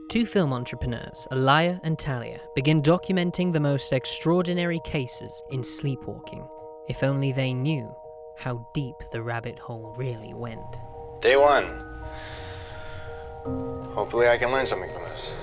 Two film entrepreneurs, Alaya and Tanya, begin documenting the most extraordinary cases in sleepwalking. If only they knew how deep the rabbit hole really went. Day one. Hopefully I can learn something from this.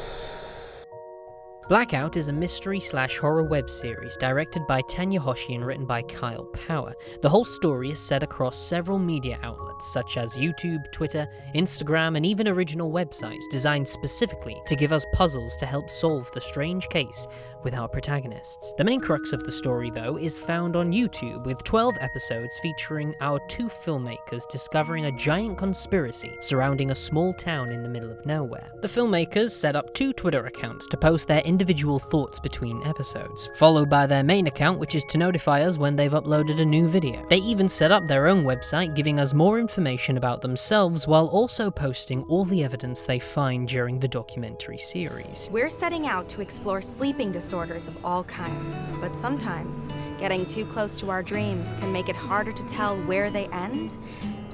Blackout is a mystery/horror web series directed by Tanya, Hoshi and written by Kyle Power. The whole story is set across several media outlets such as YouTube, Twitter, Instagram, and even original websites designed specifically to give us puzzles to help solve the strange case with our protagonists. The main crux of the story, though, is found on YouTube, with 12 episodes featuring our two filmmakers discovering a giant conspiracy surrounding a small town in the middle of nowhere. The filmmakers set up two Twitter accounts to post their individual thoughts between episodes, followed by their main account, which is to notify us when they've uploaded a new video. They even set up their own website, giving us more information about themselves while also posting all the evidence they find during the documentary series. We're setting out to explore sleeping disorders of all kinds, but sometimes getting too close to our dreams can make it harder to tell where they end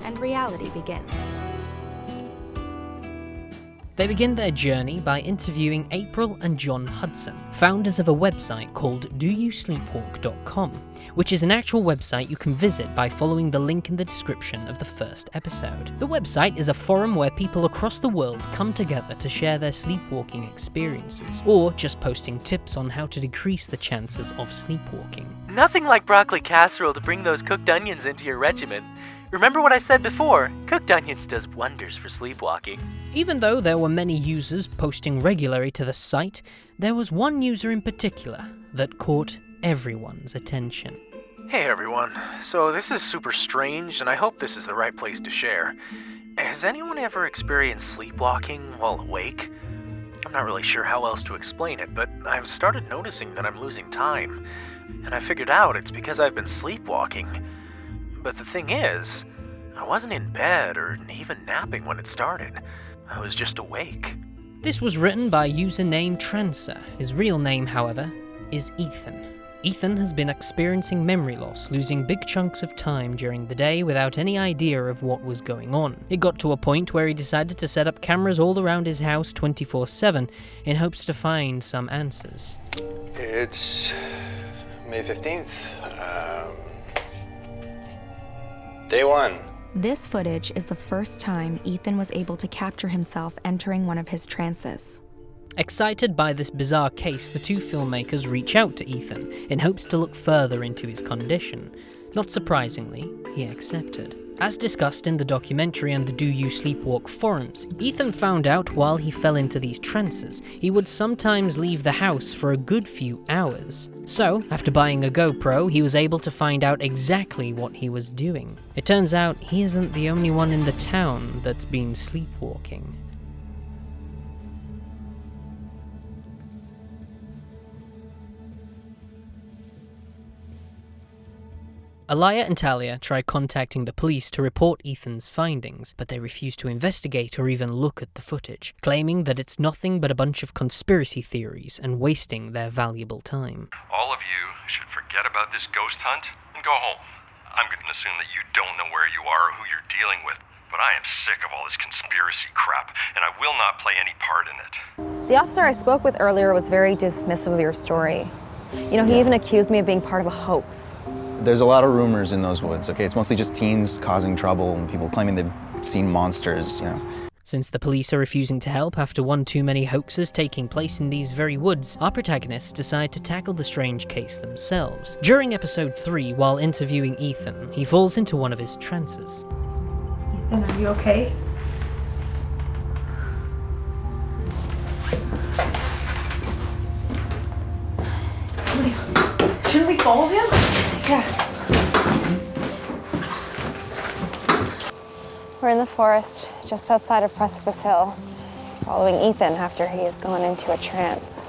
and reality begins. They begin their journey by interviewing April and John Hudson, founders of a website called doyousleepwalk.com, which is an actual website you can visit by following the link in the description of the first episode. The website is a forum where people across the world come together to share their sleepwalking experiences, or just posting tips on how to decrease the chances of sleepwalking. Nothing like broccoli casserole to bring those cooked onions into your regimen. Remember what I said before, cooked onions does wonders for sleepwalking. Even though there were many users posting regularly to the site, there was one user in particular that caught everyone's attention. Hey everyone, so this is super strange and I hope this is the right place to share. Has anyone ever experienced sleepwalking while awake? I'm not really sure how else to explain it, but I've started noticing that I'm losing time. And I figured out it's because I've been sleepwalking. But the thing is, I wasn't in bed or even napping when it started. I was just awake. This was written by username Trancer. His real name, however, is Ethan. Ethan has been experiencing memory loss, losing big chunks of time during the day without any idea of what was going on. It got to a point where he decided to set up cameras all around his house 24/7 in hopes to find some answers. It's May 15th. Day one. This footage is the first time Ethan was able to capture himself entering one of his trances. Excited by this bizarre case, the two filmmakers reach out to Ethan in hopes to look further into his condition. Not surprisingly, he accepted. As discussed in the documentary and the Do You Sleepwalk forums, Ethan found out while he fell into these trances, he would sometimes leave the house for a good few hours. So, after buying a GoPro, he was able to find out exactly what he was doing. It turns out he isn't the only one in the town that's been sleepwalking. Alaya and Tanya try contacting the police to report Ethan's findings, but they refuse to investigate or even look at the footage, claiming that it's nothing but a bunch of conspiracy theories and wasting their valuable time. All of you should forget about this ghost hunt and go home. I'm going to assume that you don't know where you are or who you're dealing with, but I am sick of all this conspiracy crap, and I will not play any part in it. The officer I spoke with earlier was very dismissive of your story. You know, he even accused me of being part of a hoax. There's a lot of rumors in those woods, okay? It's mostly just teens causing trouble and people claiming they've seen monsters, you know. Since the police are refusing to help after one too many hoaxes taking place in these very woods, our protagonists decide to tackle the strange case themselves. During episode 3, while interviewing Ethan, he falls into one of his trances. Ethan, are you okay? Shouldn't we follow him? Yeah. We're in the forest just outside of Precipice Hill, following Ethan after he has gone into a trance.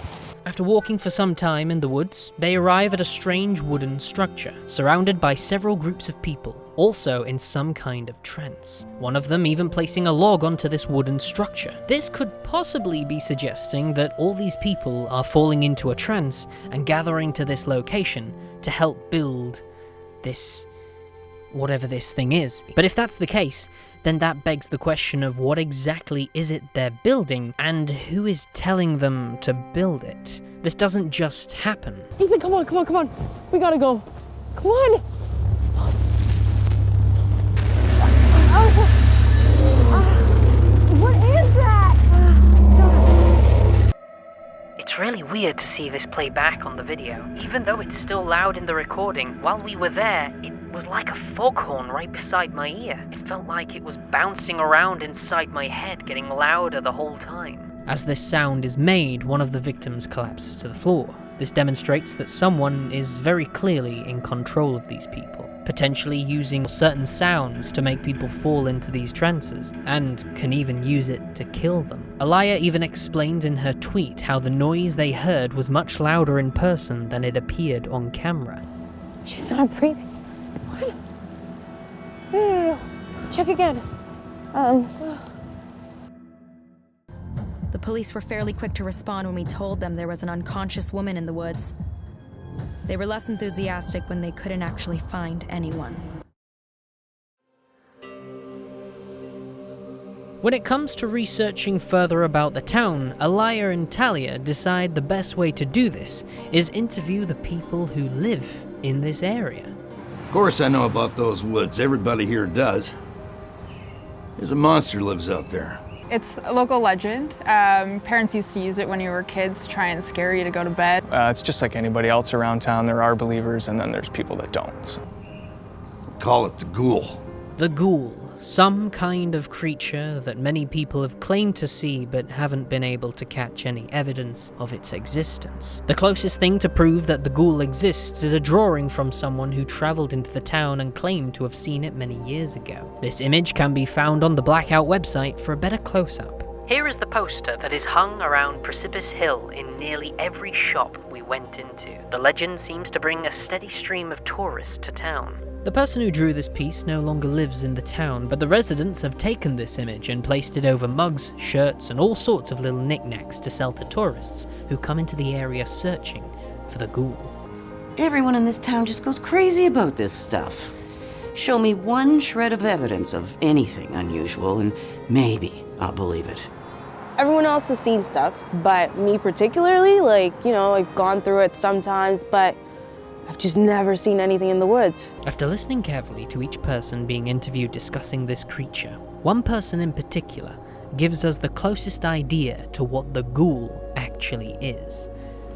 After walking for some time in the woods, they arrive at a strange wooden structure, surrounded by several groups of people, also in some kind of trance. One of them even placing a log onto this wooden structure. This could possibly be suggesting that all these people are falling into a trance and gathering to this location to help build this whatever this thing is. But if that's the case, then that begs the question of what exactly is it they're building, and who is telling them to build it. This doesn't just happen. Ethan, come on. We gotta go. Come on. What is that? It's really weird to see this play back on the video. Even though it's still loud in the recording, while we were there, it was like a foghorn right beside my ear. It felt like it was bouncing around inside my head, getting louder the whole time. As this sound is made, one of the victims collapses to the floor. This demonstrates that someone is very clearly in control of these people, potentially using certain sounds to make people fall into these trances, and can even use it to kill them. Alaya even explained in her tweet how the noise they heard was much louder in person than it appeared on camera. She's not breathing. What? No. Check again. The police were fairly quick to respond when we told them there was an unconscious woman in the woods. They were less enthusiastic when they couldn't actually find anyone. When it comes to researching further about the town, Alaya and Tanya decide the best way to do this is interview the people who live in this area. Of course I know about those woods. Everybody here does. There's a monster lives out there. It's a local legend. Parents used to use it when you were kids to try and scare you to go to bed. It's just like anybody else around town. There are believers and then there's people that don't. So. Call it the ghoul. The ghoul, some kind of creature that many people have claimed to see but haven't been able to catch any evidence of its existence. The closest thing to prove that the ghoul exists is a drawing from someone who travelled into the town and claimed to have seen it many years ago. This image can be found on the Blackout website for a better close-up. Here is the poster that is hung around Precipice Hill in nearly every shop we went into. The legend seems to bring a steady stream of tourists to town. The person who drew this piece no longer lives in the town, but the residents have taken this image and placed it over mugs, shirts, and all sorts of little knickknacks to sell to tourists who come into the area searching for the ghoul. Everyone in this town just goes crazy about this stuff. Show me one shred of evidence of anything unusual, and maybe I'll believe it. Everyone else has seen stuff, but me particularly, I've gone through it sometimes, but I've just never seen anything in the woods. After listening carefully to each person being interviewed discussing this creature, one person in particular gives us the closest idea to what the ghoul actually is.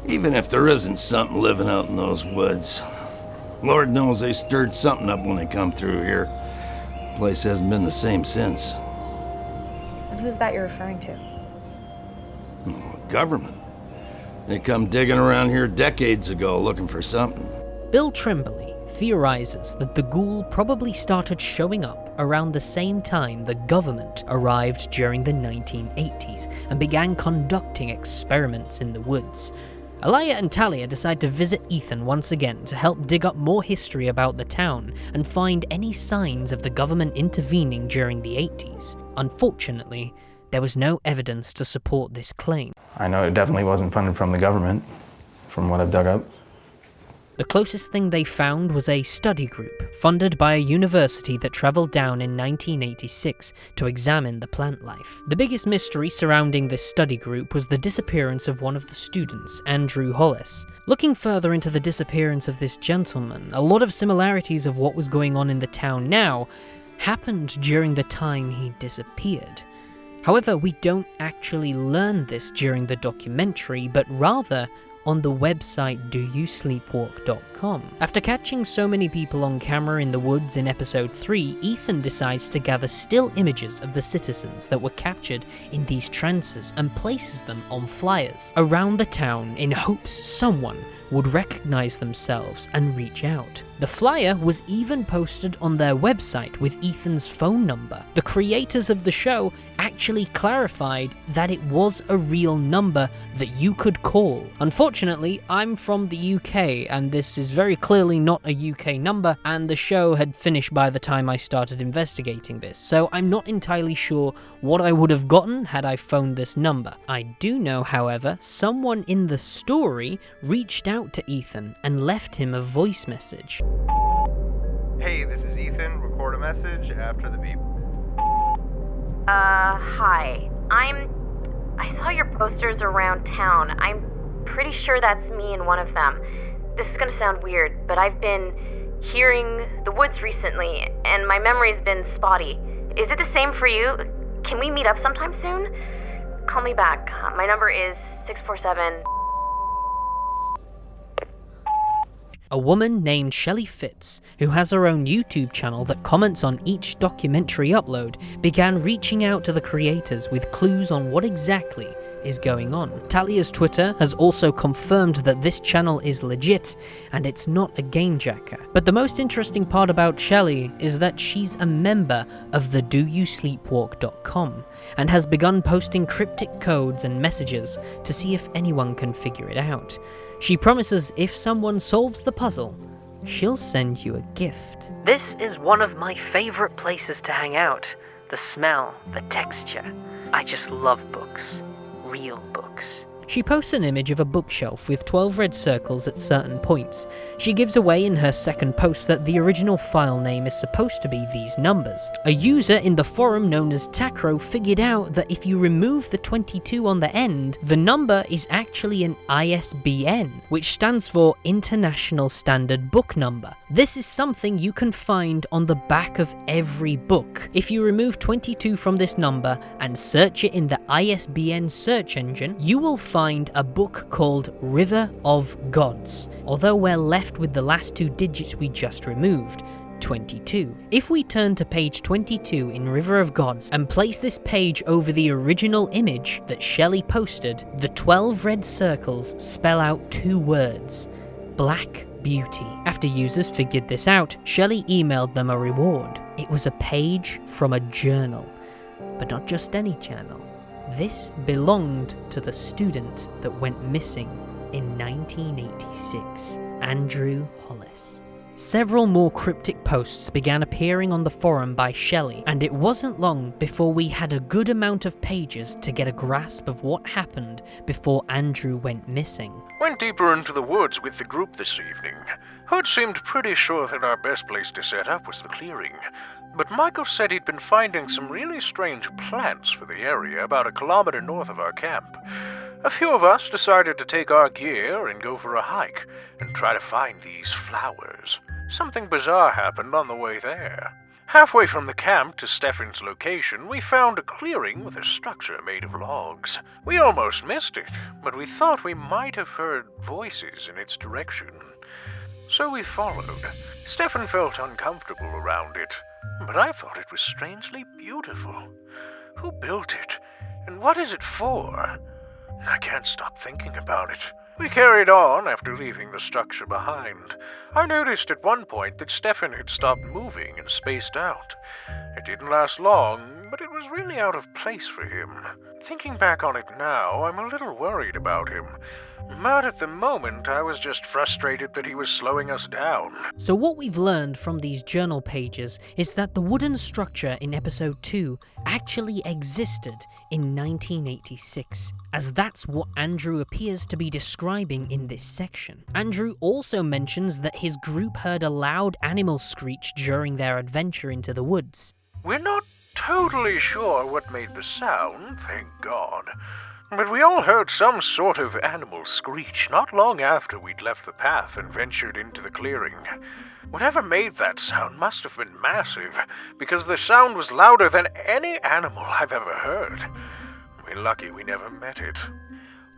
Even if there isn't something living out in those woods, Lord knows they stirred something up when they come through here. The place hasn't been the same since. And who's that you're referring to? Government. They come digging around here decades ago looking for something. Bill Trimbley theorizes that the ghoul probably started showing up around the same time the government arrived during the 1980s and began conducting experiments in the woods. Alaya and Tanya decide to visit Ethan once again to help dig up more history about the town and find any signs of the government intervening during the 80s. Unfortunately, there was no evidence to support this claim. I know it definitely wasn't funded from the government, from what I've dug up. The closest thing they found was a study group funded by a university that travelled down in 1986 to examine the plant life. The biggest mystery surrounding this study group was the disappearance of one of the students, Andrew Hollis. Looking further into the disappearance of this gentleman, a lot of similarities of what was going on in the town now happened during the time he disappeared. However, we don't actually learn this during the documentary, but rather on the website doyousleepwalk.com. After catching so many people on camera in the woods in episode 3, Ethan decides to gather still images of the citizens that were captured in these trances and places them on flyers around the town in hopes someone would recognize themselves and reach out. The flyer was even posted on their website with Ethan's phone number. The creators of the show actually clarified that it was a real number that you could call. Unfortunately, I'm from the UK and this is very clearly not a UK number, and the show had finished by the time I started investigating this, so I'm not entirely sure what I would have gotten had I phoned this number. I do know, however, someone in the story reached out to Ethan and left him a voice message. Hey, this is Ethan. Record a message after the beep. Hi. I saw your posters around town. I'm pretty sure that's me in one of them. This is gonna sound weird, but I've been hearing the woods recently, and my memory's been spotty. Is it the same for you? Can we meet up sometime soon? Call me back. My number is 647... A woman named Shelley Fitz, who has her own YouTube channel that comments on each documentary upload, began reaching out to the creators with clues on what exactly is going on. Talia's Twitter has also confirmed that this channel is legit and it's not a game jacker. But the most interesting part about Shelley is that she's a member of the doyousleepwalk.com and has begun posting cryptic codes and messages to see if anyone can figure it out. She promises if someone solves the puzzle, she'll send you a gift. This is one of my favorite places to hang out. The smell, the texture. I just love books. Real books. She posts an image of a bookshelf with 12 red circles at certain points. She gives away in her second post that the original file name is supposed to be these numbers. A user in the forum known as Takro figured out that if you remove the 22 on the end, the number is actually an ISBN, which stands for International Standard Book Number. This is something you can find on the back of every book. If you remove 22 from this number and search it in the ISBN search engine, you will find a book called River of Gods, although we're left with the last two digits we just removed, 22. If we turn to page 22 in River of Gods and place this page over the original image that Shelley posted, the 12 red circles spell out two words: Black Beauty. After users figured this out, Shelley emailed them a reward. It was a page from a journal, but not just any journal. This belonged to the student that went missing in 1986, Andrew Hollis. Several more cryptic posts began appearing on the forum by Shelley, and it wasn't long before we had a good amount of pages to get a grasp of what happened before Andrew went missing. Went deeper into the woods with the group this evening. Hood seemed pretty sure that our best place to set up was the clearing. But Michael said he'd been finding some really strange plants for the area about a kilometer north of our camp. A few of us decided to take our gear and go for a hike and try to find these flowers. Something bizarre happened on the way there. Halfway from the camp to Stefan's location, we found a clearing with a structure made of logs. We almost missed it, but we thought we might have heard voices in its direction. So we followed. Stefan felt uncomfortable around it, but I thought it was strangely beautiful. Who built it? And what is it for? I can't stop thinking about it. We carried on after leaving the structure behind. I noticed at one point that Stefan had stopped moving and spaced out. It didn't last long, but it was really out of place for him. Thinking back on it now, I'm a little worried about him. But at the moment, I was just frustrated that he was slowing us down. So what we've learned from these journal pages is that the wooden structure in episode 2 actually existed in 1986, as that's what Andrew appears to be describing in this section. Andrew also mentions that his group heard a loud animal screech during their adventure into the woods. We're not totally sure what made the sound, thank God. But we all heard some sort of animal screech not long after we'd left the path and ventured into the clearing. Whatever made that sound must have been massive, because the sound was louder than any animal I've ever heard. We're lucky we never met it.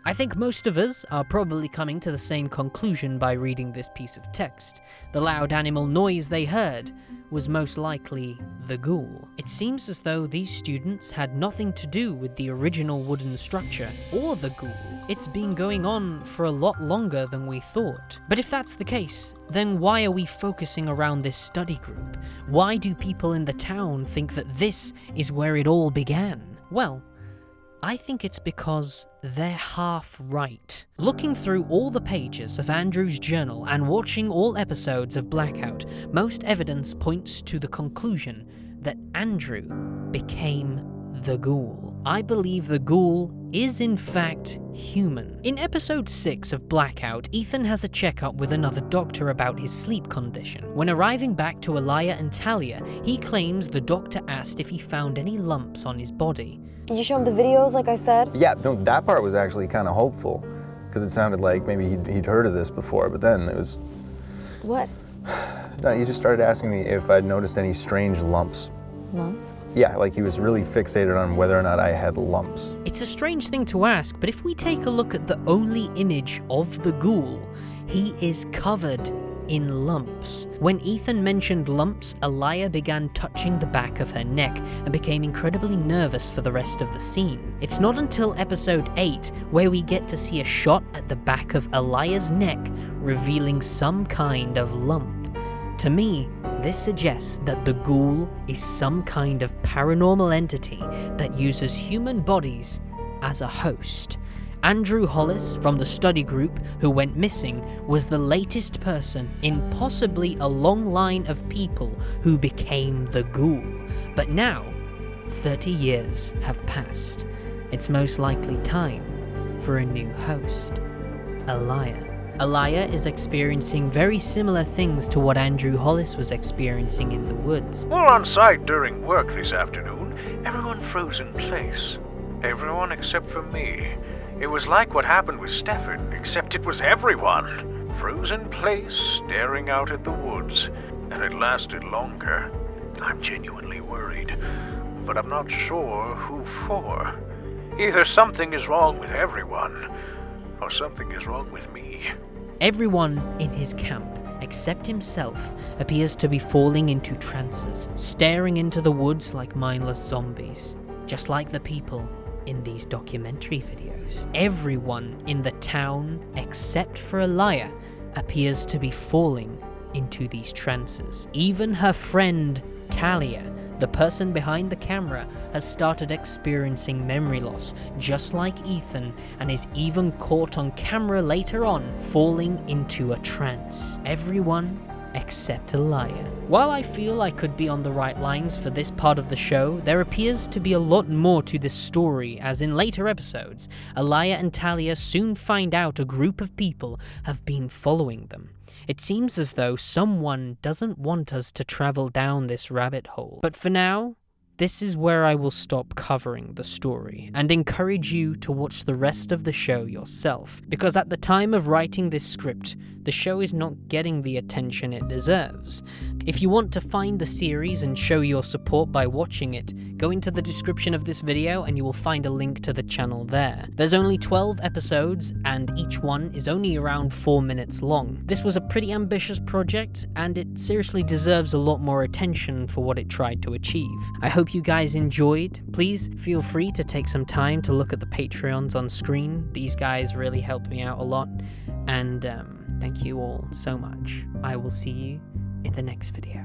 I think most of us are probably coming to the same conclusion by reading this piece of text. The loud animal noise they heard was most likely the ghoul. It seems as though these students had nothing to do with the original wooden structure or the ghoul. It's been going on for a lot longer than we thought. But if that's the case, then why are we focusing around this study group? Why do people in the town think that this is where it all began? Well, I think it's because they're half right. Looking through all the pages of Andrew's journal and watching all episodes of Blackout, most evidence points to the conclusion that Andrew became the ghoul. I believe the ghoul is in fact human. In episode 6 of Blackout, Ethan has a checkup with another doctor about his sleep condition. When arriving back to Alaya and Talia, he claims the doctor asked if he found any lumps on his body. Did you show him the videos like I said? Yeah, no, that part was actually kind of hopeful, because it sounded like maybe he'd heard of this before, but then it was... What? No, he just started asking me if I'd noticed any strange lumps. Lumps? Yeah, like he was really fixated on whether or not I had lumps. It's a strange thing to ask, but if we take a look at the only image of the ghoul, he is covered in lumps. When Ethan mentioned lumps, Alaya began touching the back of her neck and became incredibly nervous for the rest of the scene. It's not until episode 8 where we get to see a shot at the back of Alaya's neck revealing some kind of lump. To me, this suggests that the ghoul is some kind of paranormal entity that uses human bodies as a host. Andrew Hollis from the study group who went missing was the latest person in possibly a long line of people who became the ghoul. But now, 30 years have passed. It's most likely time for a new host, Alaya. Alaya is experiencing very similar things to what Andrew Hollis was experiencing in the woods. While on site during work this afternoon, everyone froze in place. Everyone except for me. It was like what happened with Stefan, except it was everyone. Froze in place, staring out at the woods. And it lasted longer. I'm genuinely worried, but I'm not sure who for. Either something is wrong with everyone, or something is wrong with me. Everyone in his camp, except himself, appears to be falling into trances, staring into the woods like mindless zombies, just like the people in these documentary videos. Everyone in the town, except for Alaya, appears to be falling into these trances. Even her friend, Talia, the person behind the camera, has started experiencing memory loss, just like Ethan, and is even caught on camera later on, falling into a trance. Everyone except Alaya. While I feel I could be on the right lines for this part of the show, there appears to be a lot more to this story, as in later episodes, Alaya and Talia soon find out a group of people have been following them. It seems as though someone doesn't want us to travel down this rabbit hole. But for now, this is where I will stop covering the story and encourage you to watch the rest of the show yourself, because at the time of writing this script, the show is not getting the attention it deserves. If you want to find the series and show your support by watching it, go into the description of this video and you will find a link to the channel there. There's only 12 episodes and each one is only around 4 minutes long. This was a pretty ambitious project and it seriously deserves a lot more attention for what it tried to achieve. I hope you guys enjoyed. Please feel free to take some time to look at the Patreons on screen. These guys really helped me out a lot, and thank you all so much. I will see you in the next video.